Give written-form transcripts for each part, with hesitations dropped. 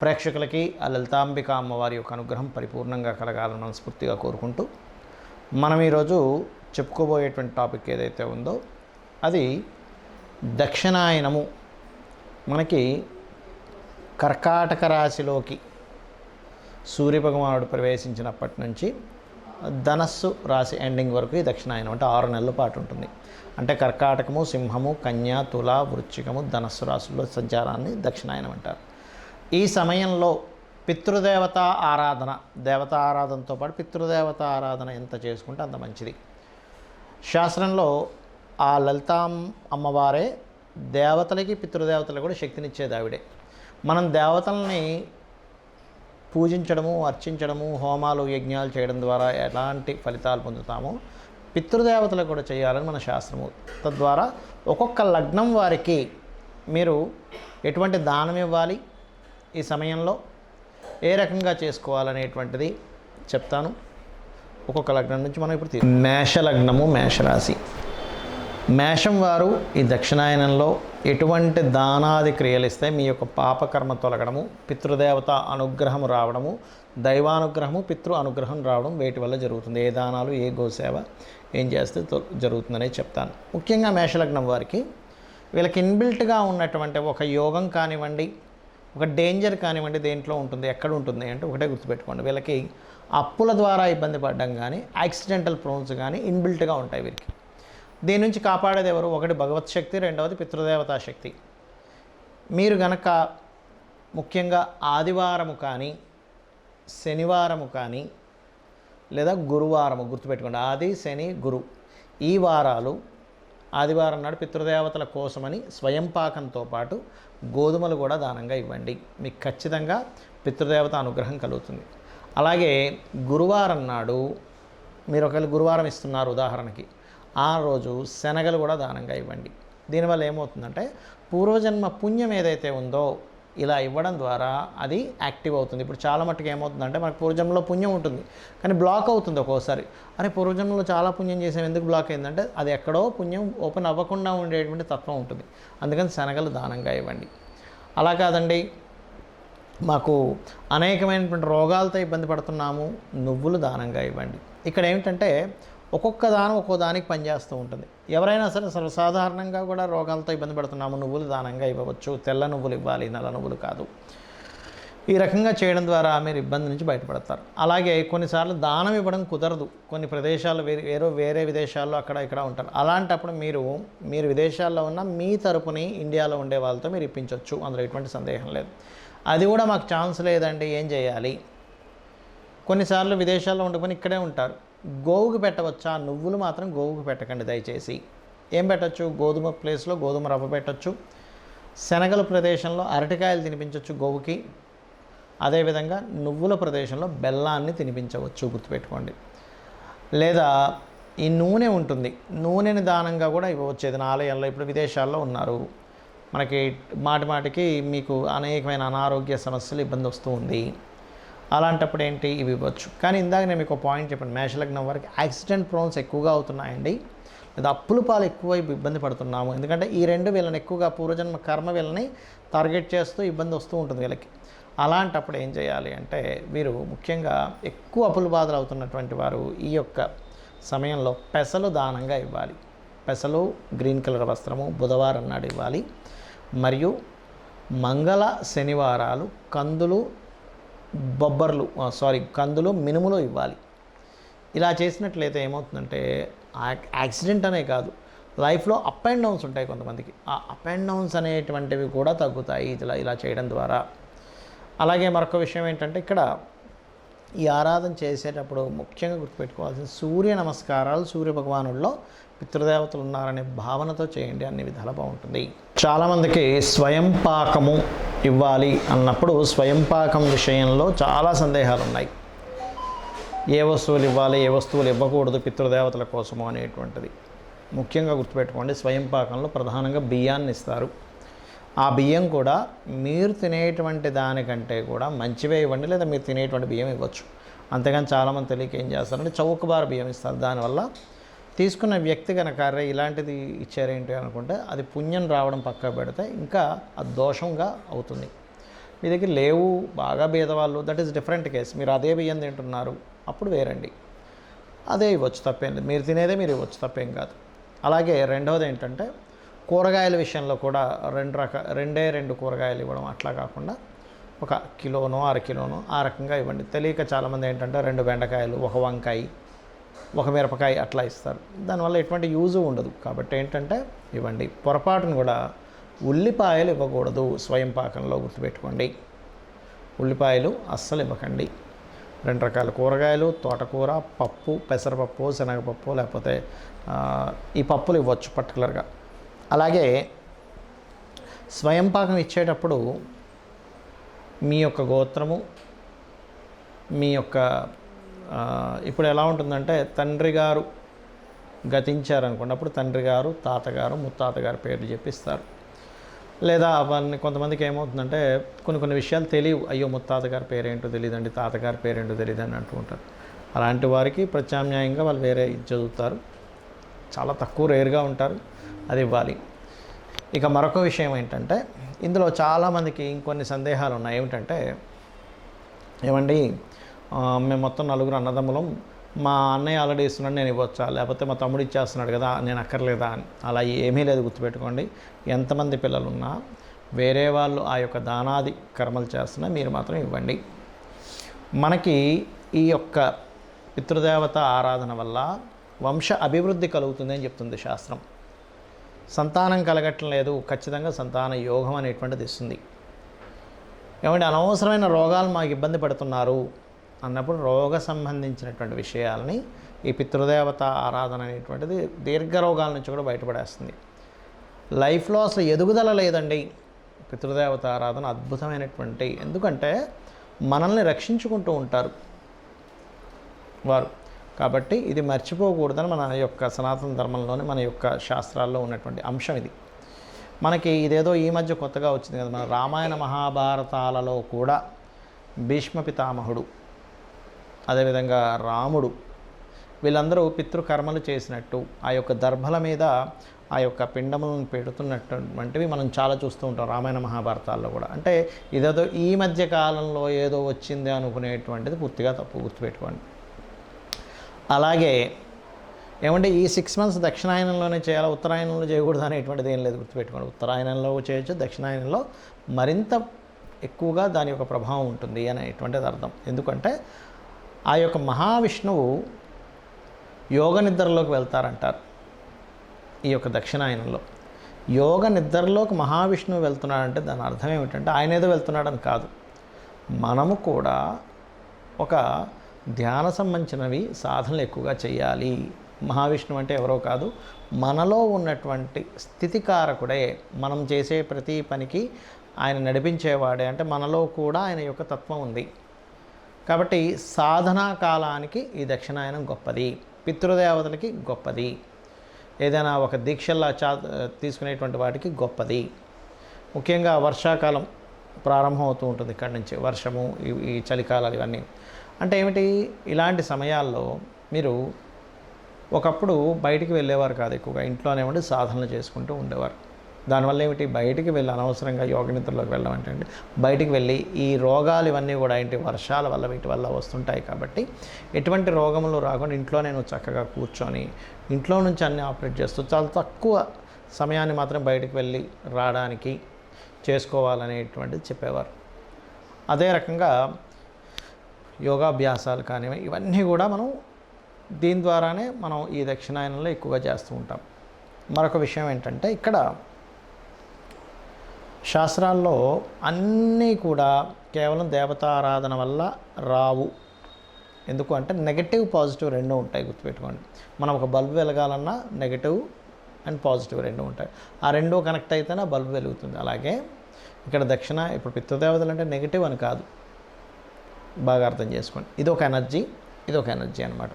ప్రేక్షకులకి ఆ లలితాంబిక అమ్మవారి యొక్క అనుగ్రహం పరిపూర్ణంగా కలగాలని మనస్ఫూర్తిగా కోరుకుంటూ మనం ఈరోజు చెప్పుకోబోయేటువంటి టాపిక్ ఏదైతే ఉందో అది దక్షిణాయనము. మనకి కర్కాటక రాశిలోకి సూర్యభగవానుడు ప్రవేశించినప్పటి నుంచి ధనస్సు రాశి ఎండింగ్ వరకు ఈ దక్షిణాయనం అంటే 6 నెలల పాటు ఉంటుంది. అంటే కర్కాటకము, సింహము, కన్య, తుల, వృశ్చికము, ధనస్సు రాశుల్లో సంచారాన్ని దక్షిణాయనం అంటారు. ఈ సమయంలో పితృదేవత ఆరాధన, దేవతా ఆరాధనతో పాటు పితృదేవత ఆరాధన ఎంత చేసుకుంటే అంత మంచిది. శాస్త్రంలో ఆ లలితాం అమ్మవారే దేవతలకి పితృదేవతలకు కూడా శక్తినిచ్చేది ఆవిడే. మనం దేవతల్ని పూజించడము, అర్చించడము, హోమాలు, యజ్ఞాలు చేయడం ద్వారా ఎలాంటి ఫలితాలు పొందుతామో పితృదేవతలకు కూడా చేయాలని మన శాస్త్రము. తద్వారా ఒక్కొక్క లగ్నం వారికి మీరు ఎటువంటి దానం ఇవ్వాలి, ఈ సమయంలో ఏ రకంగా చేసుకోవాలనేటువంటిది చెప్తాను. ఒక్కొక్క లగ్నం నుంచి మనం ఇప్పుడు మేషలగ్నము, మేషరాశి. మేషం వారు ఈ దక్షిణాయనంలో ఎటువంటి దానాది క్రియలు ఇస్తే మీ యొక్క పాపకర్మ తొలగడము, పితృదేవత అనుగ్రహం రావడము, దైవానుగ్రహము, పితృ అనుగ్రహం రావడం వేటి వల్ల జరుగుతుంది, ఏ దానాలు, ఏ గోసేవ ఏం చేస్తే జరుగుతుందనే చెప్తాను. ముఖ్యంగా మేషలగ్నం వారికి వీళ్ళకి ఇన్బిల్ట్గా ఉన్నటువంటి ఒక యోగం కానివ్వండి, ఒక డేంజర్ కానివ్వండి, దేంట్లో ఉంటుంది, ఎక్కడ ఉంటుంది అంటే ఒకటే గుర్తుపెట్టుకోండి. వీళ్ళకి అప్పుల ద్వారా ఇబ్బంది పడడం కానీ, యాక్సిడెంటల్ ప్రోన్స్ కానీ ఇన్బిల్ట్గా ఉంటాయి వీరికి. దీని నుంచి కాపాడేది ఎవరు? ఒకటి భగవత్ శక్తి, రెండవది పితృదేవతా శక్తి. మీరు గనక ముఖ్యంగా ఆదివారము కానీ, శనివారము కానీ, లేదా గురువారము, గుర్తుపెట్టుకోండి, ఆది, శని, గురు ఈ వారాలు, ఆదివారం నాడు పితృదేవతల కోసమని స్వయం పాకంతో పాటు గోధుమలు కూడా దానంగా ఇవ్వండి. మీకు ఖచ్చితంగా పితృదేవత అనుగ్రహం కలుగుతుంది. అలాగే గురువారం నాడు మీరు ఒకవేళ గురువారం ఇస్తున్నారు ఉదాహరణకి, ఆ రోజు శనగలు కూడా దానంగా ఇవ్వండి. దీనివల్ల ఏమవుతుందంటే పూర్వజన్మ పుణ్యం ఏదైతే ఉందో ఇలా ఇవ్వడం ద్వారా అది యాక్టివ్ అవుతుంది. ఇప్పుడు చాలా మట్టుకు ఏమవుతుందంటే మనకు పూర్వజన్మలో పుణ్యం ఉంటుంది కానీ బ్లాక్ అవుతుంది ఒక్కోసారి. అరే పూర్వజన్మలో చాలా పుణ్యం చేసాం, ఎందుకు బ్లాక్ అయిందంటే అది ఎక్కడో పుణ్యం ఓపెన్ అవ్వకుండా ఉండేటువంటి తత్వం ఉంటుంది. అందుకని శనగలు దానంగా ఇవ్వండి. అలా కాదండి మాకు అనేకమైనటువంటి రోగాలతో ఇబ్బంది పడుతున్నాము, నువ్వులు దానంగా ఇవ్వండి. ఇక్కడ ఏమిటంటే ఒక్కొక్క దానం ఒక్కో దానికి పనిచేస్తూ ఉంటుంది. ఎవరైనా సరే సర్వసాధారణంగా కూడా రోగాలతో ఇబ్బంది పడుతున్నాము, నువ్వులు దానంగా ఇవ్వవచ్చు. తెల్ల నువ్వులు ఇవ్వాలి, నల్ల నువ్వులు కాదు. ఈ రకంగా చేయడం ద్వారా మీరు ఇబ్బంది నుంచి బయటపడతారు. అలాగే కొన్నిసార్లు దానం ఇవ్వడం కుదరదు. కొన్ని ప్రదేశాలు వేరే విదేశాల్లో అక్కడ ఇక్కడ ఉంటారు. అలాంటప్పుడు మీరు విదేశాల్లో ఉన్న మీ తరపుని ఇండియాలో ఉండే వాళ్ళతో మీరు ఇప్పించవచ్చు, అందులో ఎటువంటి సందేహం లేదు. అది కూడా మాకు ఛాన్స్ లేదండి, ఏం చేయాలి? కొన్నిసార్లు విదేశాల్లో ఉండకపోయినా ఇక్కడే ఉంటారు. గోవుకు పెట్టవచ్చా? నువ్వులు మాత్రం గోవుకు పెట్టకండి దయచేసి. ఏం పెట్టచ్చు? గోధుమ ప్లేస్లో గోధుమ రవ్వ పెట్టచ్చు. శనగల ప్రదేశంలో అరటికాయలు తినిపించవచ్చు గోవుకి. అదేవిధంగా నువ్వుల ప్రదేశంలో బెల్లాన్ని తినిపించవచ్చు, గుర్తుపెట్టుకోండి. లేదా ఈ నూనె ఉంటుంది, నూనెని దానంగా కూడా ఇవ్వవచ్చు. ఏదైనా ఆలయాల్లో ఇప్పుడు విదేశాల్లో ఉన్నారు, మనకి మాటికి మీకు అనేకమైన అనారోగ్య సమస్యలు ఇబ్బంది వస్తూ ఉంది. అలాంటప్పుడు ఏంటి, ఇవి ఇవ్వచ్చు. కానీ ఇందాక నేను మీకు ఒక పాయింట్ చెప్పాను, మేషలగ్నం వారికి యాక్సిడెంట్ ప్రోన్స్ ఎక్కువగా అవుతున్నాయండి, లేదా అప్పుల పాలు ఎక్కువ ఇబ్బంది పడుతున్నాము. ఎందుకంటే ఈ రెండు వీళ్ళని ఎక్కువగా పూర్వజన్మ కర్మ వీళ్ళని టార్గెట్ చేస్తూ ఇబ్బంది వస్తూ ఉంటుంది వీళ్ళకి. అలాంటప్పుడు ఏం చేయాలి అంటే వీరు ముఖ్యంగా ఎక్కువ అప్పుల బాధలు అవుతున్నటువంటి వారు ఈ యొక్క సమయంలో పెసలు దానంగా ఇవ్వాలి. పెసలు గ్రీన్ కలర్ వస్త్రము బుధవారం నాడు ఇవ్వాలి. మరియు మంగళ శనివారాలు కందులు మినుములు ఇవ్వాలి. ఇలా చేసినట్లయితే ఏమవుతుందంటే యాక్సిడెంట్ అనే కాదు, లైఫ్లో అప్ అండ్ డౌన్స్ ఉంటాయి కొంతమందికి. ఆ అప్ అండ్ డౌన్స్ అనేటువంటివి కూడా తగ్గుతాయి ఇలా చేయడం ద్వారా. అలాగే మరొక విషయం ఏంటంటే ఇక్కడ ఈ ఆరాధన చేసేటప్పుడు ముఖ్యంగా గుర్తుపెట్టుకోవాల్సిన సూర్య నమస్కారాలు, సూర్య భగవానుల్లో పితృదేవతలు ఉన్నారనే భావనతో చేయండి, అన్ని విధాలు బాగుంటుంది. చాలామందికి స్వయం పాకము ఇవ్వాలి అన్నప్పుడు స్వయం పాకం విషయంలో చాలా సందేహాలు ఉన్నాయి. ఏ వస్తువులు ఇవ్వాలి, ఏ వస్తువులు ఇవ్వకూడదు పితృదేవతల కోసము అనేటువంటిది ముఖ్యంగా గుర్తుపెట్టుకోండి. స్వయం పాకంలో ప్రధానంగా బియ్యాన్ని ఇస్తారు. ఆ బియ్యం కూడా మీరు తినేటువంటి దానికంటే కూడా మంచివే ఇవ్వండి, లేదా మీరు తినేటువంటి బియ్యం ఇవ్వచ్చు. అంతేగాని చాలామంది తెలియక ఏం చేస్తారంటే చౌకబారు బియ్యం ఇస్తారు. దానివల్ల తీసుకున్న వ్యక్తి కనుక ఇలాంటిది ఇచ్చారేంటి అనుకుంటే అది పుణ్యం రావడం పక్క పెడితే ఇంకా అది దోషంగా అవుతుంది. మీ దగ్గర లేవు, బాగా భేదవాళ్ళు, దట్ ఈస్ డిఫరెంట్ కేస్. మీరు అదే బియ్యం తింటున్నారు, అప్పుడు వేరండి, అదే ఇవ్వచ్చు, తప్పేం లేదు. మీరు తినేదే మీరు ఇవ్వచ్చు, తప్పేం కాదు. అలాగే రెండవది ఏంటంటే కూరగాయల విషయంలో కూడా రెండే రెండు కూరగాయలు ఇవ్వడం, అట్లా కాకుండా 1 కిలోనో 1/2 కిలోనో ఆ రకంగా ఇవ్వండి. తెలియక చాలామంది ఏంటంటే 2 బెండకాయలు, 1 వంకాయ, 1 మిరపకాయ అట్లా ఇస్తారు. దానివల్ల ఎటువంటి యూజు ఉండదు. కాబట్టి ఏంటంటే ఇవ్వండి. పొరపాటును కూడా ఉల్లిపాయలు ఇవ్వకూడదు స్వయం పాకంలో, గుర్తుపెట్టుకోండి. ఉల్లిపాయలు అస్సలు ఇవ్వకండి. 2 రకాల కూరగాయలు, తోటకూర, పప్పు, పెసరపప్పు, శనగపప్పు, లేకపోతే ఈ పప్పులు ఇవ్వచ్చు పర్టికులర్గా. అలాగే స్వయం పాకం ఇచ్చేటప్పుడు మీ యొక్క గోత్రము, మీ యొక్క ఇప్పుడు ఎలా ఉంటుందంటే తండ్రి గారు గతించారనుకోండి, అప్పుడు తండ్రి గారు, తాతగారు, ముత్తాతగారు పేర్లు చెప్పిస్తారు. లేదా వాళ్ళని కొంతమందికి ఏమవుతుందంటే కొన్ని విషయాలు తెలియవు. అయ్యో ముత్తాత గారి పేరేంటో తెలియదండి, తాతగారి పేరేంటో తెలియదని అంటూ ఉంటారు. అలాంటి వారికి ప్రత్యామ్నాయంగా వాళ్ళు వేరే చదువుతారు. చాలా తక్కువ రేర్గా ఉంటారు, అది ఇవ్వాలి. ఇక మరొక విషయం ఏంటంటే ఇందులో చాలామందికి ఇంకొన్ని సందేహాలు ఉన్నాయి. ఏమిటంటే ఏమండి మేము మొత్తం 4 అన్నదమ్ములం, మా అన్నయ్య ఆల్రెడీ ఇస్తున్నాడు, నేను ఇవ్వచ్చా, లేకపోతే మా తమ్ముడు ఇచ్చేస్తున్నాడు కదా నేను అక్కర్లేదా అని. అలా ఏమీ లేదు, గుర్తుపెట్టుకోండి. ఎంతమంది పిల్లలున్నా వేరే వాళ్ళు ఆ యొక్క దానాది కర్మలు చేస్తున్నా మీరు మాత్రం ఇవ్వండి. మనకి ఈ యొక్క పితృదేవత ఆరాధన వల్ల వంశ అభివృద్ధి కలుగుతుంది అని చెప్తుంది శాస్త్రం. సంతానం కలగటం లేదు, ఖచ్చితంగా సంతాన యోగం అనేటువంటిది ఇస్తుంది. ఏమంటే అనవసరమైన రోగాలు మాకు ఇబ్బంది పడుతున్నారు అన్నప్పుడు రోగ సంబంధించినటువంటి విషయాలని ఈ పితృదేవత ఆరాధన అనేటువంటిది దీర్ఘ రోగాల నుంచి కూడా బయటపడేస్తుంది. లైఫ్లో అసలు ఎదుగుదల లేదండి. పితృదేవత ఆరాధన అద్భుతమైనటువంటి, ఎందుకంటే మనల్ని రక్షించుకుంటూ ఉంటారు వారు. కాబట్టి ఇది మర్చిపోకూడదని మన యొక్క సనాతన ధర్మంలోని, మన యొక్క శాస్త్రాల్లో ఉన్నటువంటి అంశం ఇది. మనకి ఇదేదో ఈ మధ్య కొత్తగా వచ్చింది కదా, మన రామాయణ మహాభారతాలలో కూడా భీష్మ పితామహుడు, అదేవిధంగా రాముడు, వీళ్ళందరూ పితృకర్మలు చేసినట్టు ఆ యొక్క దర్భల మీద ఆ యొక్క పిండములను పెడుతున్నటువంటివి మనం చాలా చూస్తూ ఉంటాం రామాయణ మహాభారతాల్లో కూడా. అంటే ఇదేదో ఈ మధ్య కాలంలో ఏదో వచ్చింది అనుకునేటువంటిది పూర్తిగా తప్పు, గుర్తుపెట్టుకోండి. అలాగే ఏమంటే ఈ 6 months దక్షిణాయనంలోనే చేయాలి, ఉత్తరాయణంలో చేయకూడదు అనేటువంటిది ఏం లేదు, గుర్తుపెట్టుకోండి. ఉత్తరాయణంలో చేయొచ్చు, దక్షిణాయనంలో మరింత ఎక్కువగా దాని యొక్క ప్రభావం ఉంటుంది అనేటువంటిది అర్థం. ఎందుకంటే ఆ యొక్క మహావిష్ణువు యోగ నిద్రలోకి వెళ్తారంటారు. ఈ యొక్క దక్షిణాయనంలో యోగ నిద్రలోకి మహావిష్ణువు వెళ్తున్నాడంటే దాని అర్థం ఏమిటంటే ఆయన ఏదో వెళ్తున్నాడని కాదు, మనము కూడా ఒక ధ్యాన సంబంధించినవి సాధనలు ఎక్కువగా చేయాలి. మహావిష్ణువు అంటే ఎవరో కాదు, మనలో ఉన్నటువంటి స్థితికారకుడే. మనం చేసే ప్రతి పనికి ఆయన నడిపించేవాడే, అంటే మనలో కూడా ఆయన యొక్క తత్వం ఉంది. కాబట్టి సాధనా కాలానికి ఈ దక్షిణాయనం గొప్పది, పితృదేవతలకి గొప్పది, ఏదైనా ఒక దీక్షల్లా తీసుకునేటువంటి వాటికి గొప్పది. ముఖ్యంగా వర్షాకాలం ప్రారంభం అవుతూ ఉంటుంది ఇక్కడి నుంచి, వర్షము, ఈ చలికాలాలు ఇవన్నీ. అంటే ఏమిటి, ఇలాంటి సమయాల్లో మీరు ఒకప్పుడు బయటికి వెళ్ళేవారు కాదు, ఎక్కువగా ఇంట్లోనే ఉండి సాధనలు చేసుకుంటూ ఉండేవారు. దానివల్ల ఏమిటి, బయటికి వెళ్ళి అనవసరంగా యోగ నిద్రలోకి వెళ్ళమంటే అండి, బయటికి వెళ్ళి ఈ రోగాలు ఇవన్నీ కూడా ఏంటి వర్షాల వల్ల వీటి వల్ల వస్తుంటాయి. కాబట్టి ఎటువంటి రోగములు రాకుండా ఇంట్లోనే నువ్వు చక్కగా కూర్చొని ఇంట్లో నుంచి అన్నీ ఆపరేట్ చేస్తూ చాలా తక్కువ సమయాన్ని మాత్రం బయటికి వెళ్ళి రావడానికి చేసుకోవాలనేటువంటిది చెప్పేవారు. అదే రకంగా యోగాభ్యాసాలు కానివి ఇవన్నీ కూడా మనం దీని ద్వారానే మనం ఈ దక్షిణాయనంలో ఎక్కువగా చేస్తూ ఉంటాం. మరొక విషయం ఏంటంటే ఇక్కడ శాస్త్రాల్లో అన్నీ కూడా కేవలం దేవతారాధన వల్ల రావు. ఎందుకు అంటే నెగటివ్ పాజిటివ్ రెండూ ఉంటాయి, గుర్తుపెట్టుకోండి. మనం ఒక బల్బు వెలగాలన్నా నెగటివ్ అండ్ పాజిటివ్ రెండూ ఉంటాయి. ఆ రెండూ కనెక్ట్ అయితేనే బల్బు వెలుగుతుంది. అలాగే ఇక్కడ ఇప్పుడు పితృదేవతలు అంటే నెగటివ్ అని కాదు, బాగా అర్థం చేసుకోండి. ఇదొక ఎనర్జీ, ఇదొక ఎనర్జీ అనమాట.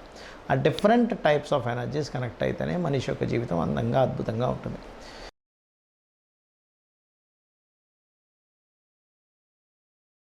ఆ different types of energies connect అయితేనే మనిషి యొక్క జీవితం అందంగా అద్భుతంగా ఉంటుంది.